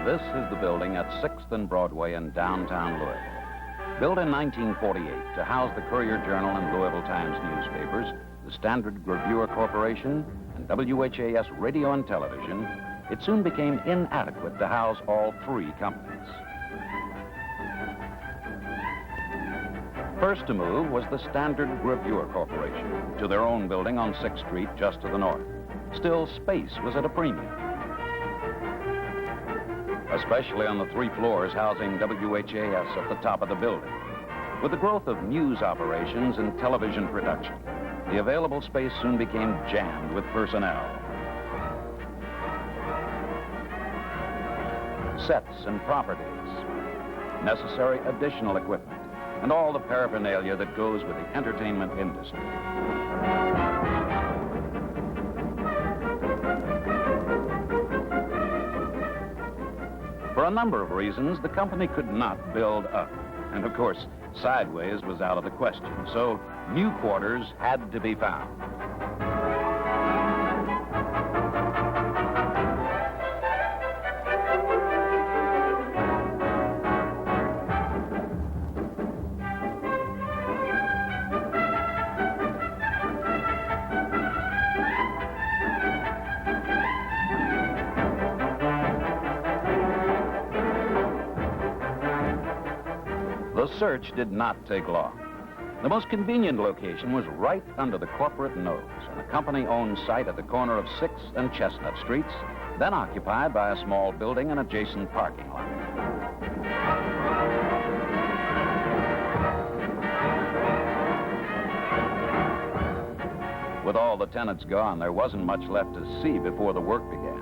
This is the building at 6th and Broadway in downtown Louisville. Built in 1948 to house the Courier-Journal and Louisville Times newspapers, the Standard Gravure Corporation, and WHAS Radio and Television, it soon became inadequate to house all three companies. First to move was the Standard Gravure Corporation to their own building on 6th Street just to the north. Still, space was at a premium, especially on the 3 floors housing WHAS at the top of the building. With the growth of news operations and television production, the available space soon became jammed with personnel. Sets and properties, necessary additional equipment, and all the paraphernalia that goes with the entertainment industry. For a number of reasons, the company could not build up. And of course, sideways was out of the question, so new quarters had to be found. The search did not take long. The most convenient location was right under the corporate nose, on a company-owned site at the corner of 6th and Chestnut Streets, then occupied by a small building and adjacent parking lot. With all the tenants gone, there wasn't much left to see before the work began.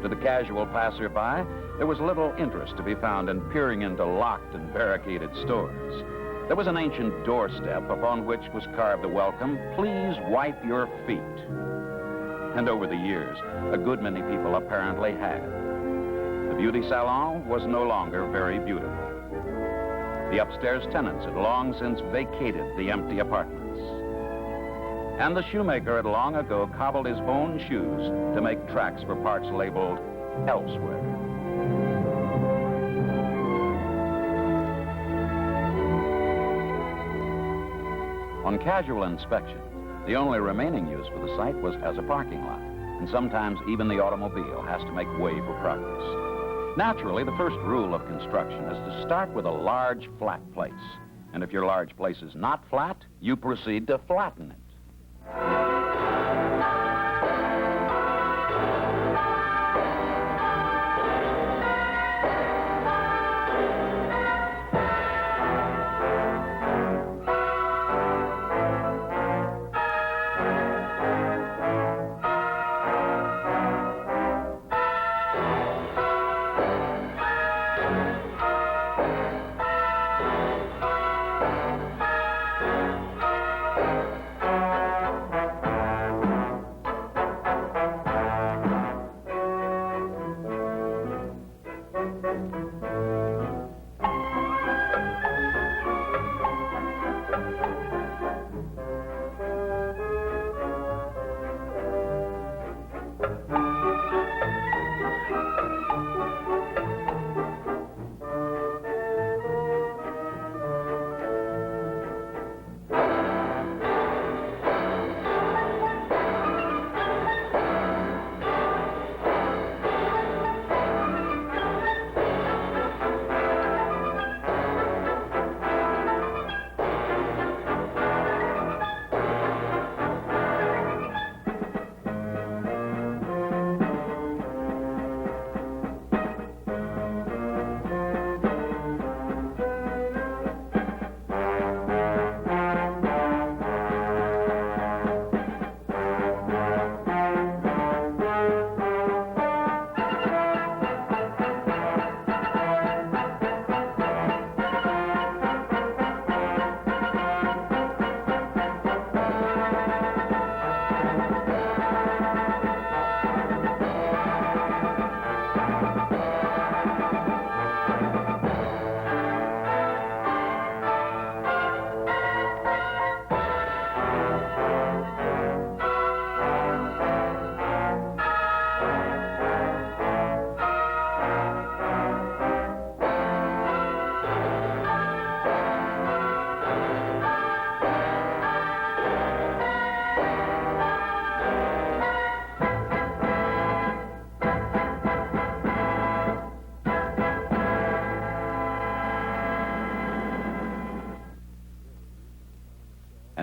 To the casual passerby, there was little interest to be found in peering into locked and barricaded stores. There was an ancient doorstep upon which was carved the welcome, "Please wipe your feet." And over the years, a good many people apparently had. The beauty salon was no longer very beautiful. The upstairs tenants had long since vacated the empty apartments. And the shoemaker had long ago cobbled his own shoes to make tracks for parts labeled "Elsewhere." On casual inspection, the only remaining use for the site was as a parking lot, and sometimes even the automobile has to make way for progress. Naturally, the first rule of construction is to start with a large, flat place. And if your large place is not flat, you proceed to flatten it.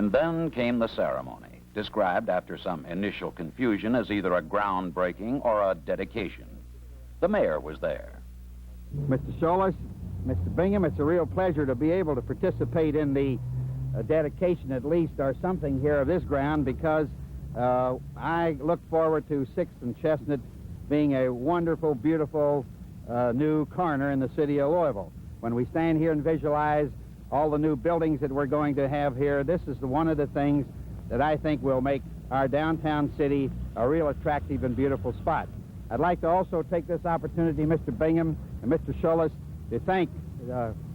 And then came the ceremony, described after some initial confusion as either a groundbreaking or a dedication. The mayor was there. Mr. Scholas, Mr. Bingham, it's a real pleasure to be able to participate in the dedication, at least, or something here of this ground, because I look forward to 6th and Chestnut being a wonderful, beautiful new corner in the city of Louisville. When we stand here and visualize all the new buildings that we're going to have here, this is one of the things that I think will make our downtown city a real attractive and beautiful spot. I'd like to also take this opportunity, Mr. Bingham and Mr. Scholas, to thank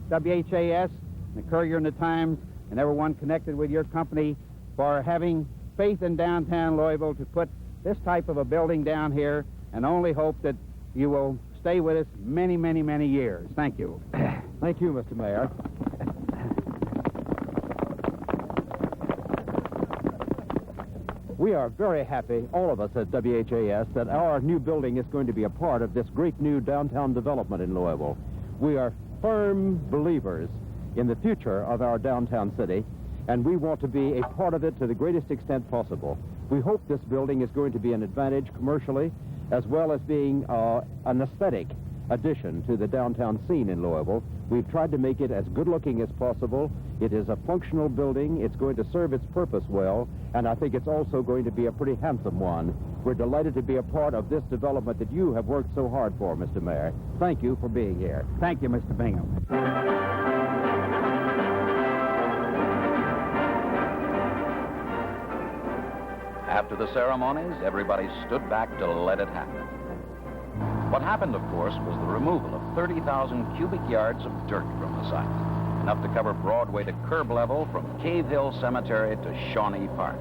WHAS, the Courier and the Times, and everyone connected with your company for having faith in downtown Louisville to put this type of a building down here, and only hope that you will stay with us many, many, many years. Thank you. Thank you, Mr. Mayor. We are very happy, all of us at WHAS, that our new building is going to be a part of this great new downtown development in Louisville. We are firm believers in the future of our downtown city, and we want to be a part of it to the greatest extent possible. We hope this building is going to be an advantage commercially, as well as being an aesthetic addition to the downtown scene in Louisville. We've tried to make it as good-looking as possible. It is a functional building. It's going to serve its purpose well, and I think it's also going to be a pretty handsome one. We're delighted to be a part of this development that you have worked so hard for, Mr. Mayor. Thank you for being here. Thank you, Mr. Bingham. After the ceremonies, everybody stood back to let it happen. What happened, of course, was the removal of 30,000 cubic yards of dirt from the site, enough to cover Broadway to curb level from Cave Hill Cemetery to Shawnee Park.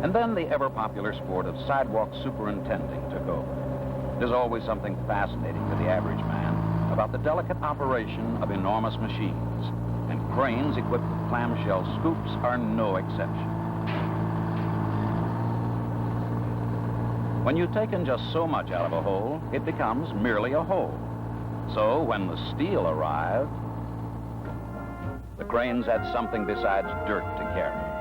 And then the ever-popular sport of sidewalk superintending took over. There's always something fascinating to the average man about the delicate operation of enormous machines, and cranes equipped with clamshell scoops are no exception. When you've taken just so much out of a hole, it becomes merely a hole. So when the steel arrived, the cranes had something besides dirt to carry.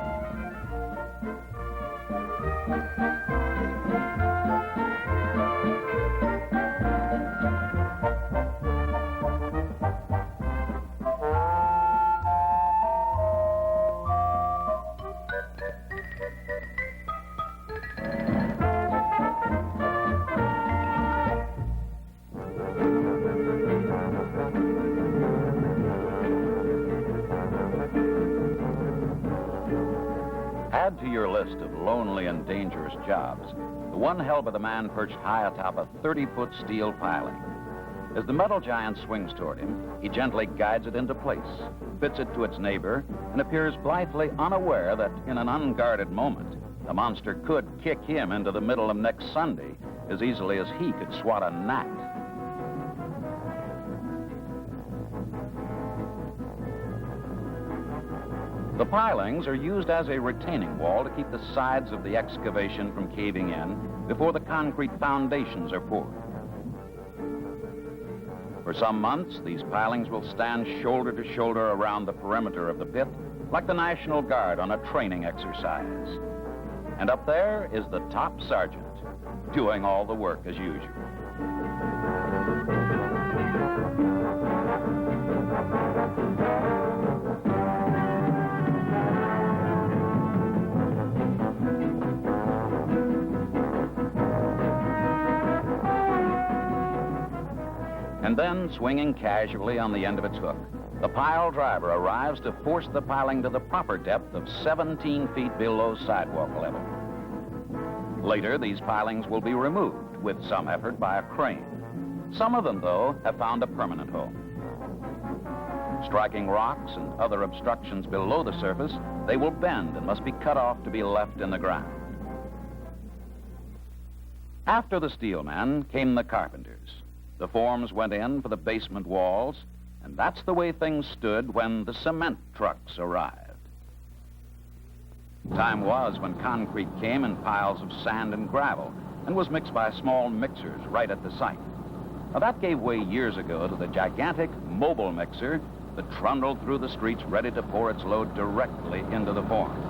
Add to your list of lonely and dangerous jobs the one held by the man perched high atop a 30-foot steel piling. As the metal giant swings toward him, he gently guides it into place, fits it to its neighbor, and appears blithely unaware that in an unguarded moment, the monster could kick him into the middle of next Sunday as easily as he could swat a gnat. The pilings are used as a retaining wall to keep the sides of the excavation from caving in before the concrete foundations are poured. For some months, these pilings will stand shoulder to shoulder around the perimeter of the pit, like the National Guard on a training exercise. And up there is the top sergeant, doing all the work as usual. And then, swinging casually on the end of its hook, the pile driver arrives to force the piling to the proper depth of 17 feet below sidewalk level. Later, these pilings will be removed with some effort by a crane. Some of them, though, have found a permanent home. Striking rocks and other obstructions below the surface, they will bend and must be cut off to be left in the ground. After the steelmen came the carpenters. The forms went in for the basement walls, and that's the way things stood when the cement trucks arrived. Time was when concrete came in piles of sand and gravel and was mixed by small mixers right at the site. Now, that gave way years ago to the gigantic mobile mixer that trundled through the streets ready to pour its load directly into the forms.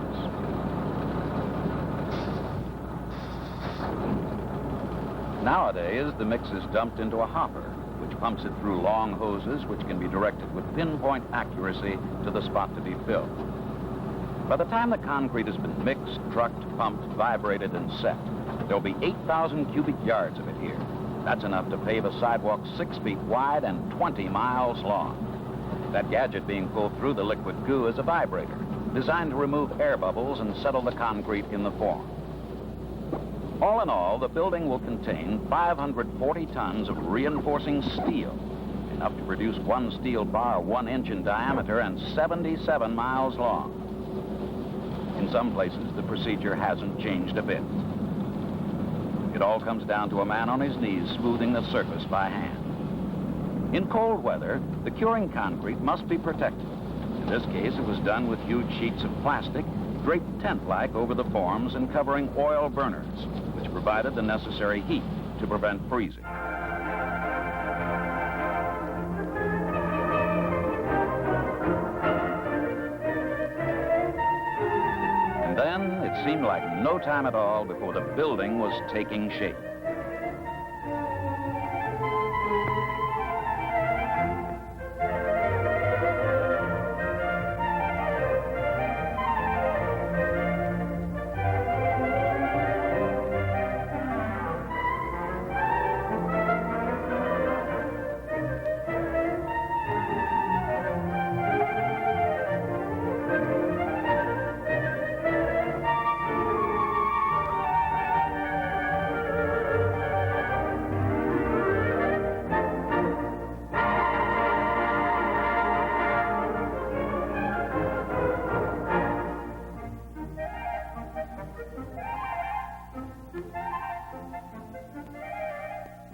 Nowadays, the mix is dumped into a hopper, which pumps it through long hoses which can be directed with pinpoint accuracy to the spot to be filled. By the time the concrete has been mixed, trucked, pumped, vibrated, and set, there'll be 8,000 cubic yards of it here. That's enough to pave a sidewalk 6 feet wide and 20 miles long. That gadget being pulled through the liquid goo is a vibrator, designed to remove air bubbles and settle the concrete in the form. All in all, the building will contain 540 tons of reinforcing steel, enough to produce one steel bar 1 inch in diameter and 77 miles long. In some places, the procedure hasn't changed a bit. It all comes down to a man on his knees smoothing the surface by hand. In cold weather, the curing concrete must be protected. In this case, it was done with huge sheets of plastic, draped tent-like over the forms and covering oil burners, which provided the necessary heat to prevent freezing. And then it seemed like no time at all before the building was taking shape.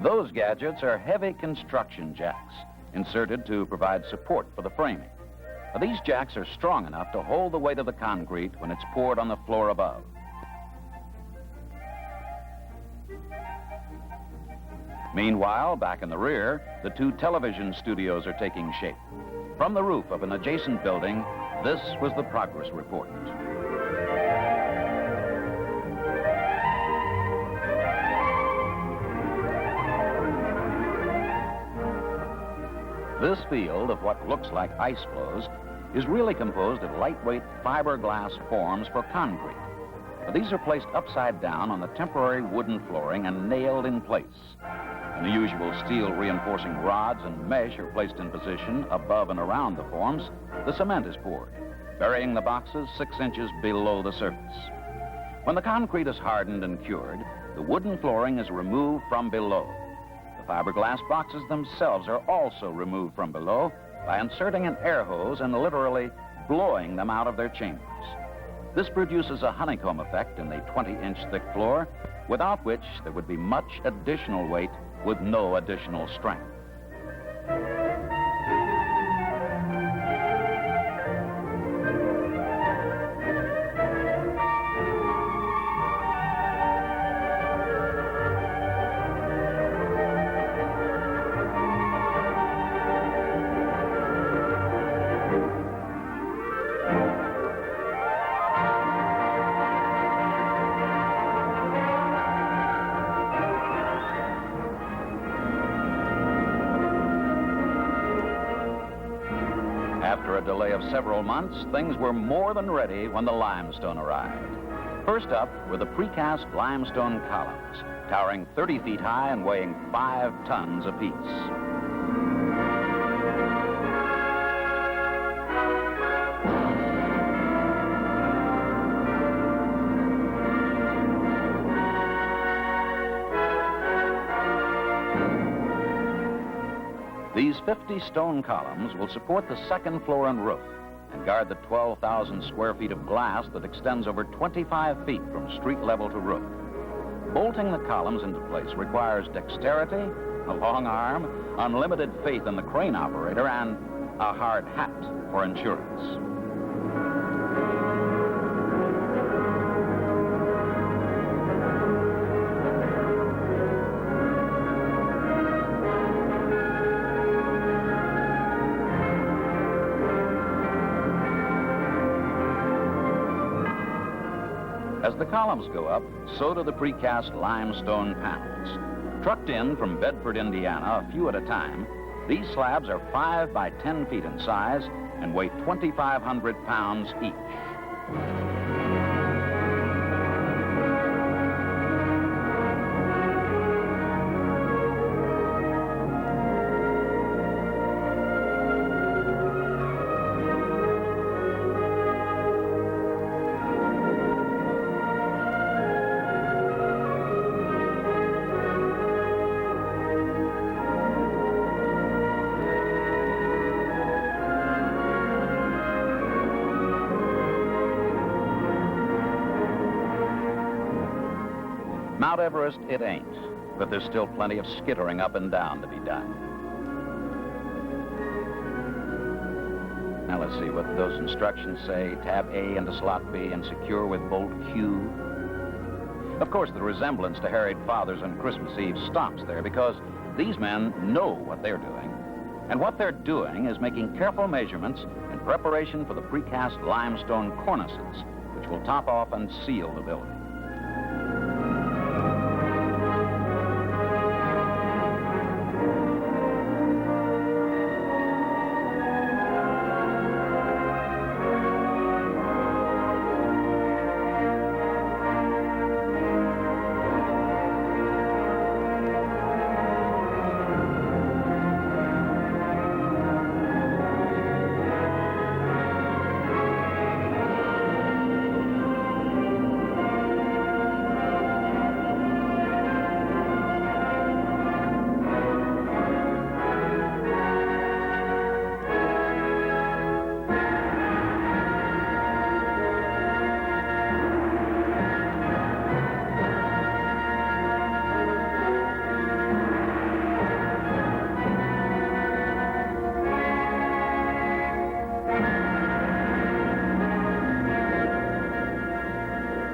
Those gadgets are heavy construction jacks, inserted to provide support for the framing. Now, these jacks are strong enough to hold the weight of the concrete when it's poured on the floor above. Meanwhile, back in the rear, the 2 television studios are taking shape. From the roof of an adjacent building, this was the progress report. This field of what looks like ice floes is really composed of lightweight fiberglass forms for concrete. Now, these are placed upside down on the temporary wooden flooring and nailed in place. And the usual steel reinforcing rods and mesh are placed in position above and around the forms. The cement is poured, burying the boxes 6 inches below the surface. When the concrete is hardened and cured, the wooden flooring is removed from below. The fiberglass boxes themselves are also removed from below by inserting an air hose and literally blowing them out of their chambers. This produces a honeycomb effect in the 20-inch thick floor, without which there would be much additional weight with no additional strength. After a delay of several months, things were more than ready when the limestone arrived. First up were the precast limestone columns, towering 30 feet high and weighing 5 tons apiece. These 50 stone columns will support the second floor and roof and guard the 12,000 square feet of glass that extends over 25 feet from street level to roof. Bolting the columns into place requires dexterity, a long arm, unlimited faith in the crane operator, and a hard hat for insurance. As the columns go up, so do the precast limestone panels. Trucked in from Bedford, Indiana, a few at a time, these slabs are 5 by 10 feet in size and weigh 2,500 pounds each. Mount Everest, it ain't, but there's still plenty of skittering up and down to be done. Now let's see what those instructions say. Tab A into slot B and secure with bolt Q. Of course, the resemblance to harried fathers on Christmas Eve stops there because these men know what they're doing. And what they're doing is making careful measurements in preparation for the precast limestone cornices, which will top off and seal the building.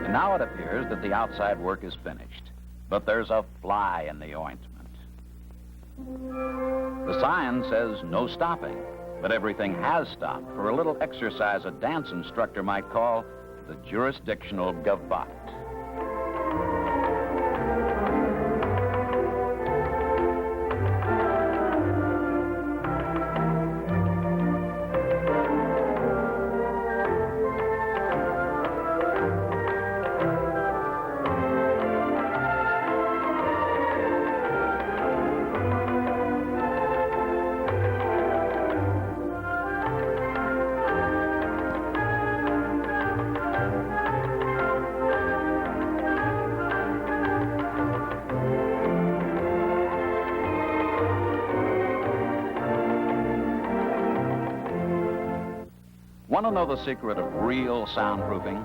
Now it appears that the outside work is finished, but there's a fly in the ointment. The sign says no stopping, but everything has stopped for a little exercise a dance instructor might call the jurisdictional gavotte. Want to know the secret of real soundproofing?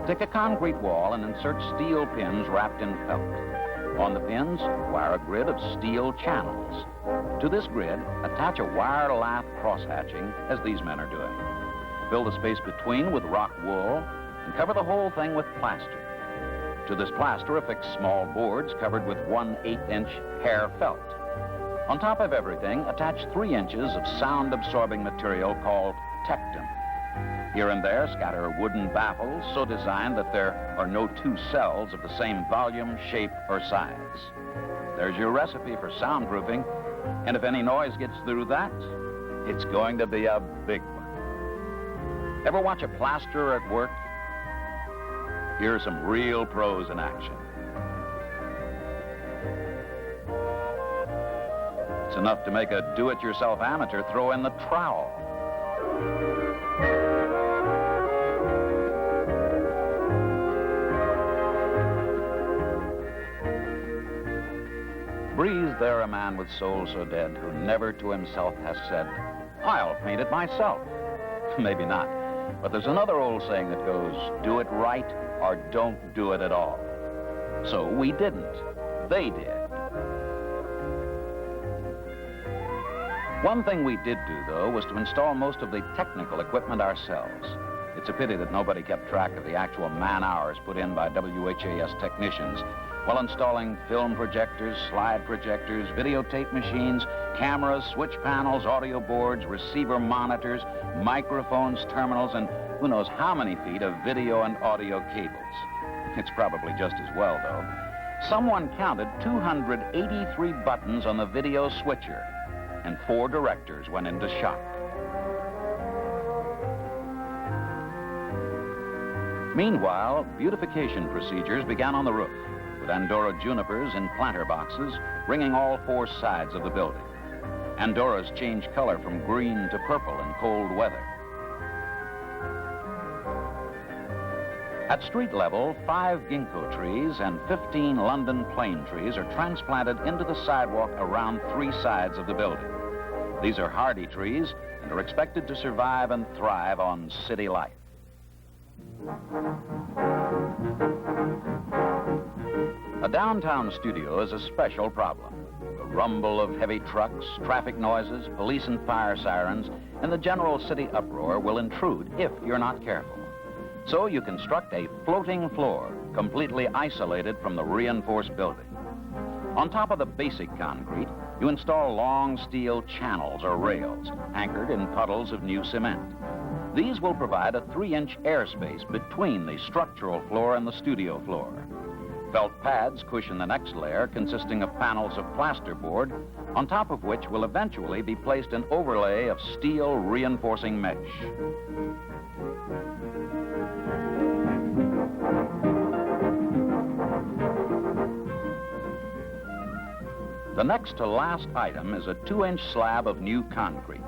Take a concrete wall and insert steel pins wrapped in felt. On the pins, wire a grid of steel channels. To this grid, attach a wire lath cross-hatching, as these men are doing. Fill the space between with rock wool and cover the whole thing with plaster. To this plaster, affix small boards covered with 1/8-inch hair felt. On top of everything, attach 3 inches of sound-absorbing material called tectum. Here and there, scatter wooden baffles so designed that there are no 2 cells of the same volume, shape, or size. There's your recipe for soundproofing, and if any noise gets through that, it's going to be a big one. Ever watch a plasterer at work? Here's some real pros in action. It's enough to make a do-it-yourself amateur throw in the trowel. Breathes there a man with soul so dead who never to himself has said, I'll paint it myself. Maybe not, but there's another old saying that goes, do it right or don't do it at all. So we didn't. They did. One thing we did do, though, was to install most of the technical equipment ourselves. It's a pity that nobody kept track of the actual man-hours put in by WHAS technicians while installing film projectors, slide projectors, videotape machines, cameras, switch panels, audio boards, receiver monitors, microphones, terminals, and who knows how many feet of video and audio cables. It's probably just as well, though. Someone counted 283 buttons on the video switcher, and 4 directors went into shock. Meanwhile, beautification procedures began on the roof, with Andorra junipers in planter boxes ringing all 4 sides of the building. Andorras change color from green to purple in cold weather. At street level, 5 ginkgo trees and 15 London plane trees are transplanted into the sidewalk around 3 sides of the building. These are hardy trees and are expected to survive and thrive on city life. A downtown studio is a special problem. The rumble of heavy trucks, traffic noises, police and fire sirens, and the general city uproar will intrude if you're not careful. So you construct a floating floor, completely isolated from the reinforced building. On top of the basic concrete, you install long steel channels or rails, anchored in puddles of new cement. These will provide a 3-inch airspace between the structural floor and the studio floor. Felt pads cushion the next layer, consisting of panels of plasterboard, on top of which will eventually be placed an overlay of steel reinforcing mesh. The next to last item is a 2-inch slab of new concrete.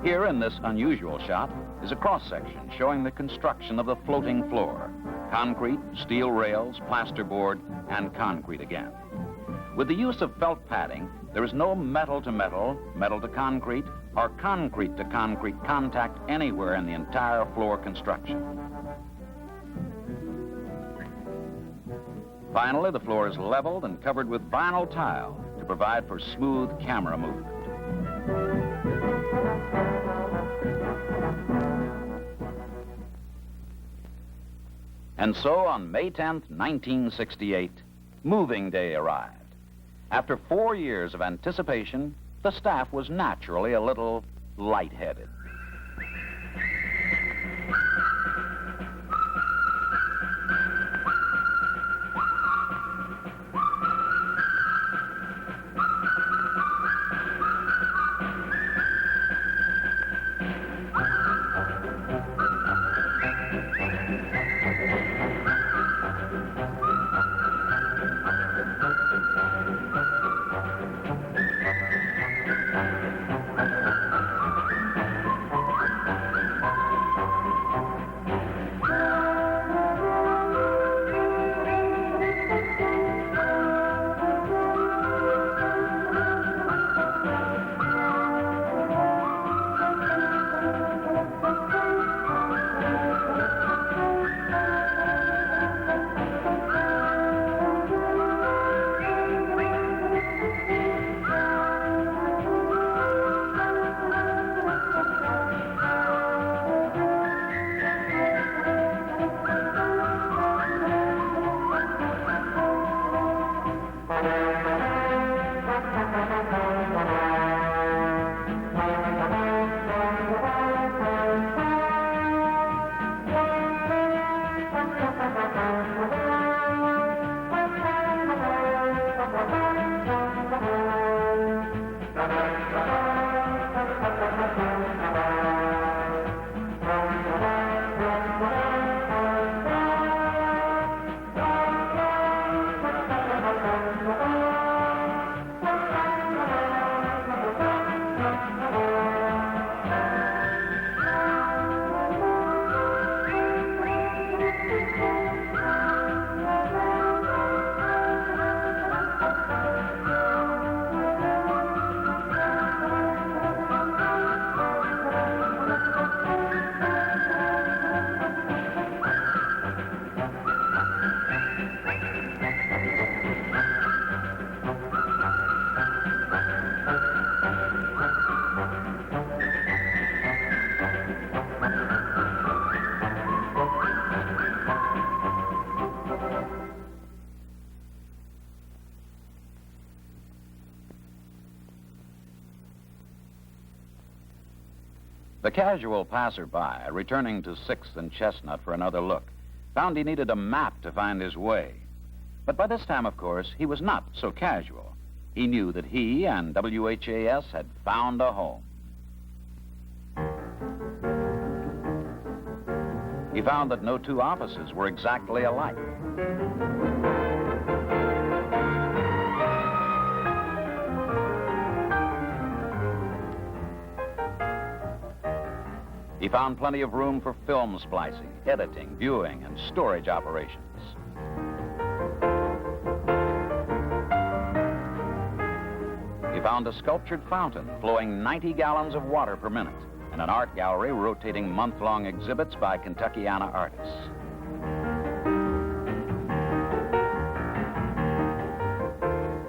Here in this unusual shot is a cross-section showing the construction of the floating floor. Concrete, steel rails, plasterboard, and concrete again. With the use of felt padding, there is no metal to metal, metal to concrete, or concrete to concrete contact anywhere in the entire floor construction. Finally, the floor is leveled and covered with vinyl tile to provide for smooth camera movement. And so on May 10th, 1968, moving day arrived. After 4 years of anticipation, the staff was naturally a little lightheaded. The casual passerby, returning to 6th and Chestnut for another look, found he needed a map to find his way. But by this time, of course, he was not so casual. He knew that he and WHAS had found a home. He found that no two offices were exactly alike. He found plenty of room for film splicing, editing, viewing, and storage operations. He found a sculptured fountain flowing 90 gallons of water per minute, and an art gallery rotating month-long exhibits by Kentuckiana artists.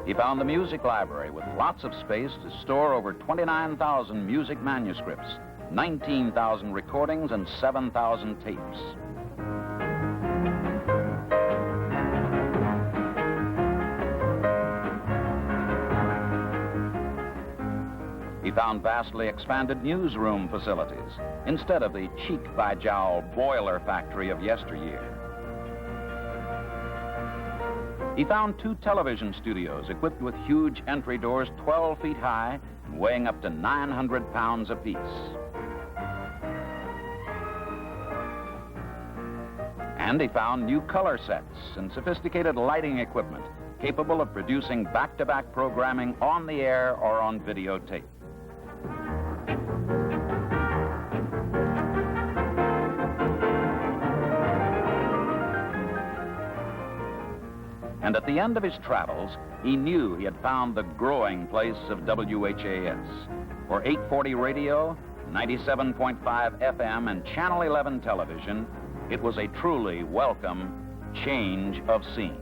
He found the music library with lots of space to store over 29,000 music manuscripts, 19,000 recordings, and 7,000 tapes. He found vastly expanded newsroom facilities instead of the cheek-by-jowl boiler factory of yesteryear. He found 2 television studios equipped with huge entry doors 12 feet high and weighing up to 900 pounds apiece. And he found new color sets and sophisticated lighting equipment capable of producing back-to-back programming on the air or on videotape. And at the end of his travels, he knew he had found the growing place of WHAS. For 840 radio, 97.5 FM, and Channel 11 television, it was a truly welcome change of scene.